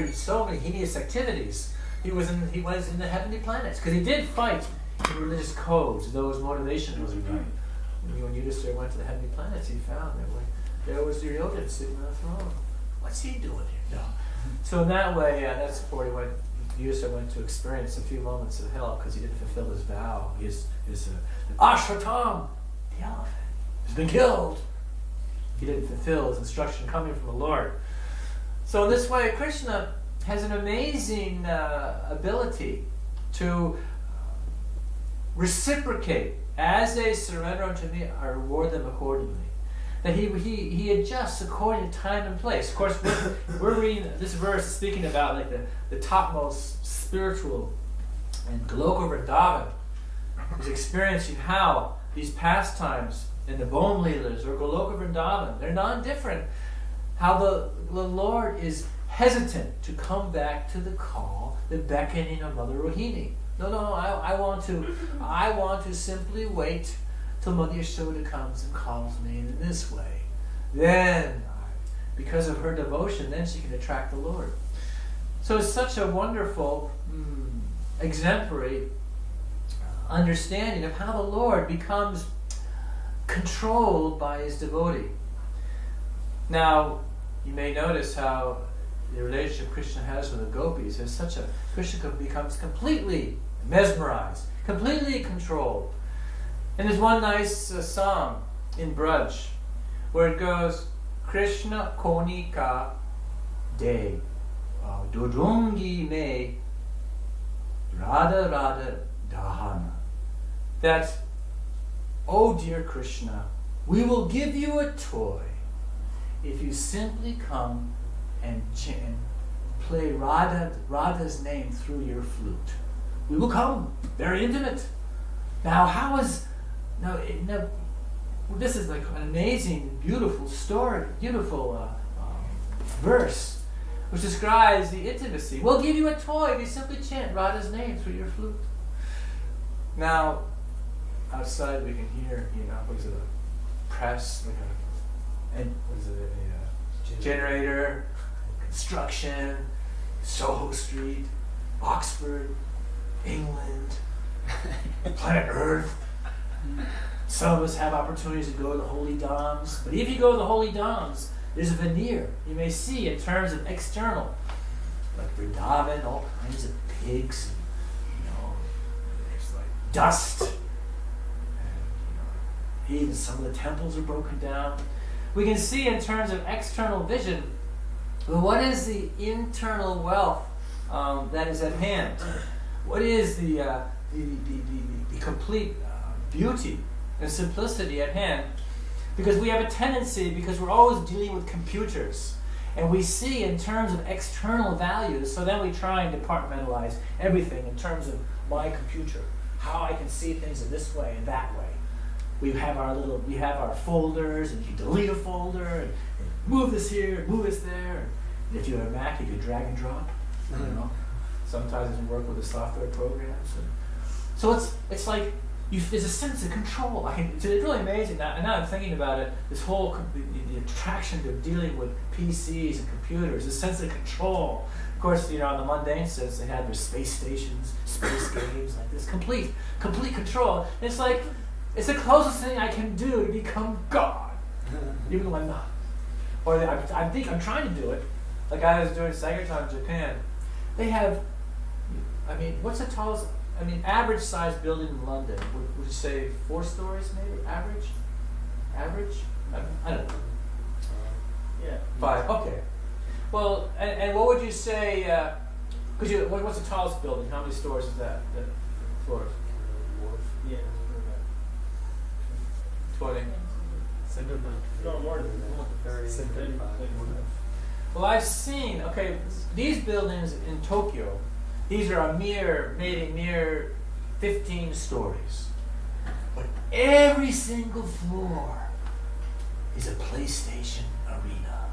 so many hideous activities. He was in the heavenly planets because he did fight in religious codes. Those motivation was right. When Yudhisthira went to the heavenly planets, he found there was Duryodhana sitting on the throne. What's he doing here? No. So in that way, that's where Yudhisthira went to experience a few moments of hell because he didn't fulfill his vow. His Ashvatam, the elephant, has been killed. He didn't fulfill his instruction coming from the Lord. So in this way, Krishna has an amazing ability to reciprocate. As they surrender unto me, I reward them accordingly. That he adjusts according to time and place. Of course, we're reading this verse is speaking about like the topmost spiritual, and Goloka Vrindavan is experiencing how these pastimes in the Bom Leelas or Goloka Vrindavan, they're non-different. How the Lord is hesitant to come back to the call, the beckoning of Mother Rohini. No, I want to simply wait till Mother Yashoda comes and calls me in this way. Then, because of her devotion, then she can attract the Lord. So it's such a wonderful, exemplary understanding of how the Lord becomes controlled by his devotee. Now, you may notice how the relationship Krishna has with the gopis is such a... Krishna becomes completely mesmerized, completely controlled. And there's one nice song in Braj where it goes, Krishna Konika De Dudungi Me Radha Radha Dahana. That, oh dear Krishna, we will give you a toy if you simply come and play Radha's name through your flute. We will come, very intimate. Now, this is like an amazing, beautiful story, beautiful verse, which describes the intimacy. We'll give you a toy if you simply chant Radha's name through your flute. Now, outside we can hear, what is it, a press, like a generator, construction, Soho Street, Oxford, England, planet Earth. Some of us have opportunities to go to the Holy Dhams, but if you go to the Holy Dhams, there's a veneer you may see in terms of external, like Vrindavan, all kinds of pigs, there's like dust, and even some of the temples are broken down. We can see in terms of external vision, but what is the internal wealth that is at hand? What is the complete beauty and simplicity at hand? Because we have a tendency, because we're always dealing with computers, and we see in terms of external values, so then we try and departmentalize everything in terms of my computer, how I can see things in this way and that way. We have our folders, and you can delete a folder, and move this here, move this there. And if you have a Mac, you can drag and drop. Sometimes it doesn't work with the software programs. So it's like there's a sense of control. It's really amazing. Now I'm thinking about it. This whole the attraction of dealing with PCs and computers, a sense of control. Of course, in the mundane sense, they have their space stations, space games like this, complete control. And it's like it's the closest thing I can do to become God, even though I'm not. Or I think I'm trying to do it. Like I was doing Saigatan in Japan. They have, what's the tallest? Average sized building in London, would you say 4 stories maybe? Average? I don't know. Yeah. 5, okay. Well, and what would you say, what's the tallest building? How many stories is that? The floors? Yeah. 20. No, more than 30. Well, I've seen, these buildings in Tokyo, these are a mere 15 stories. But every single floor is a PlayStation arena.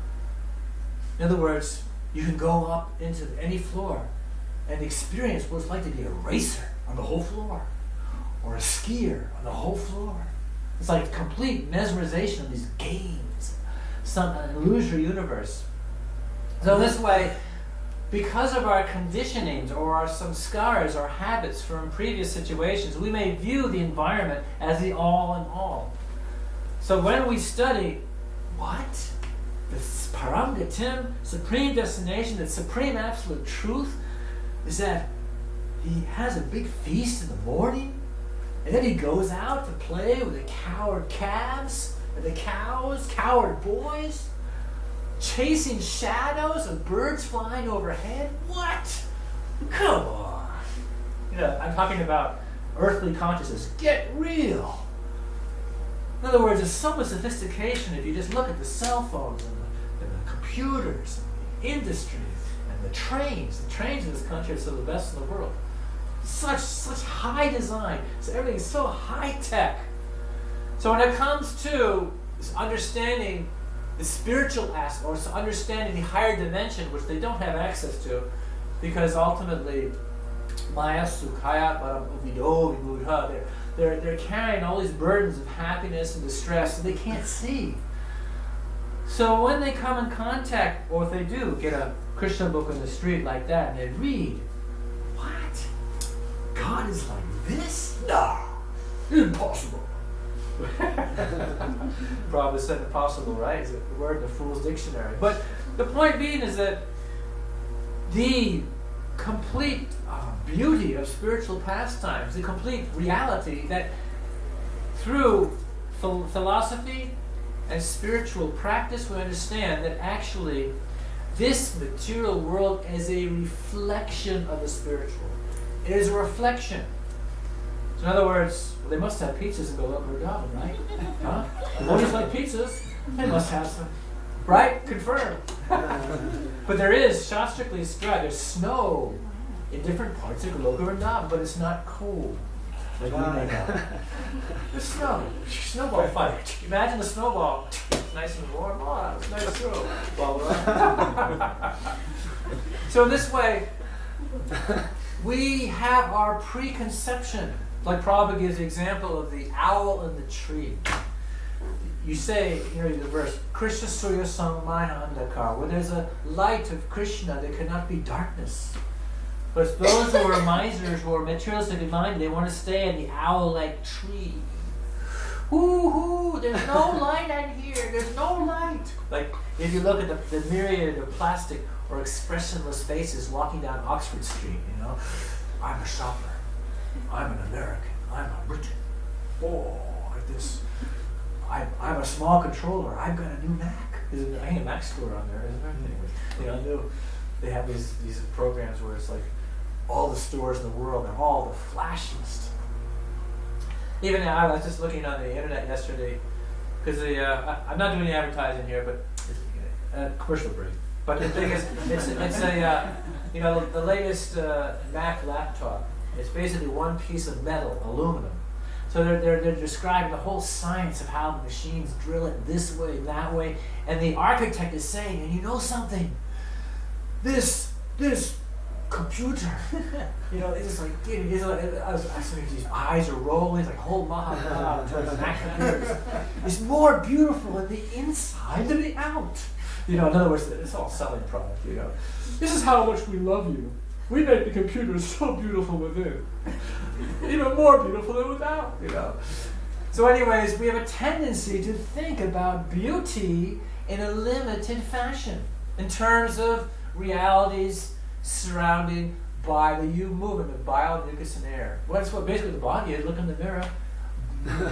In other words, you can go up into any floor and experience what it's like to be a racer on the whole floor, or a skier on the whole floor. It's like complete mesmerization of these games, an illusory universe. So this way, because of our conditionings or our some scars or habits from previous situations, we may view the environment as the all in all. So when we study, what? The Paramgatim, supreme destination, the supreme absolute truth, is that he has a big feast in the morning, and then he goes out to play with the coward calves and the cows, coward boys, chasing shadows of birds flying overhead. What? Come on. I'm talking about earthly consciousness. Get real. In other words, there's so much sophistication if you just look at the cell phones and the computers and the industry and the trains. The trains in this country are some of the best in the world. Such high design. So everything's so high tech. So when it comes to understanding the spiritual aspect, or understanding the higher dimension, which they don't have access to, because ultimately, Maya Sukhaya Paravido Vimudha, they're carrying all these burdens of happiness and distress that they can't see. So when they come in contact, or if they do get a Krishna book on the street like that, and they read, what? God is like this? No, impossible. Prabhupada said impossible, right? Is the word in the Fool's Dictionary. But the point being is that the complete beauty of spiritual pastimes, the complete reality that through philosophy and spiritual practice we understand that actually this material world is a reflection of the spiritual. It is a reflection. So in other words, they must have pizzas in Goloka Vrindavan, right? Huh? The devotees like pizzas, they must have some. Right? Confirmed. But there is, shastrically described, there's snow in different parts of Goloka Vrindavan, but it's not cold. Like we make out. There's snow. Snowball fight. Imagine the snowball. It's nice and warm. Oh, it's nice too. So this way, we have our preconception. Like Prabhupada gives the example of the owl and the tree. You say, the verse, Krishna Surya Samaya Andakar, where there's a light of Krishna, there cannot be darkness. But those who are misers, who are materialistically minded, they want to stay in the owl-like tree. Hoo-hoo, there's no light out here, there's no light. Like, if you look at the myriad of plastic or expressionless faces walking down Oxford Street, I'm a shopper, I'm an American, I'm a Briton. Oh, like this. I'm a small controller, I've got a new Mac. There's a Mac store on there, isn't there? Anyways, they have these programs where it's like all the stores in the world are all the flashiest. Even now, I was just looking on the internet yesterday, because I'm not doing any advertising here, but it's commercial break. But the thing is, it's the latest Mac laptop. It's basically one piece of metal, aluminum. So they're describing the whole science of how the machines drill it this way, that way, and the architect is saying, and you know something, this computer, it's like, these eyes are rolling, it's like, whole Mac computers. It's more beautiful in the inside than the out. In other words, it's all selling product, This is how much we love you. We make the computer so beautiful within. Even more beautiful than without, So anyways, we have a tendency to think about beauty in a limited fashion, in terms of realities surrounded by the movement of bio, mucus, and air. That's what basically the body is. Look in the mirror.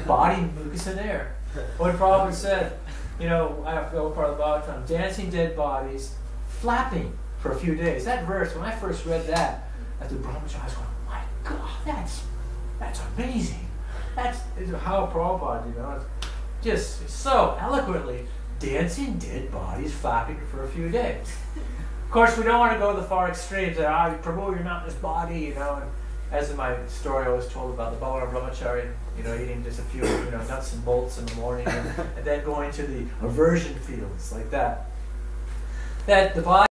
Body, mucus, and air. What Prabhupada said, I have to go part of the Bhagavatam, dancing dead bodies, flapping for a few days. That verse, when I first read that, at the Brahmacharya, I was going, my God, that's amazing. That's how Prabhupada, just so eloquently, dancing dead bodies, flapping for a few days. Of course, we don't want to go to the far extremes. Prabhu, you're not in this body, and as in my story I was told about the Balaram Brahmachari, eating just a few, nuts and bolts in the morning, and then going to the aversion fields like that. That the body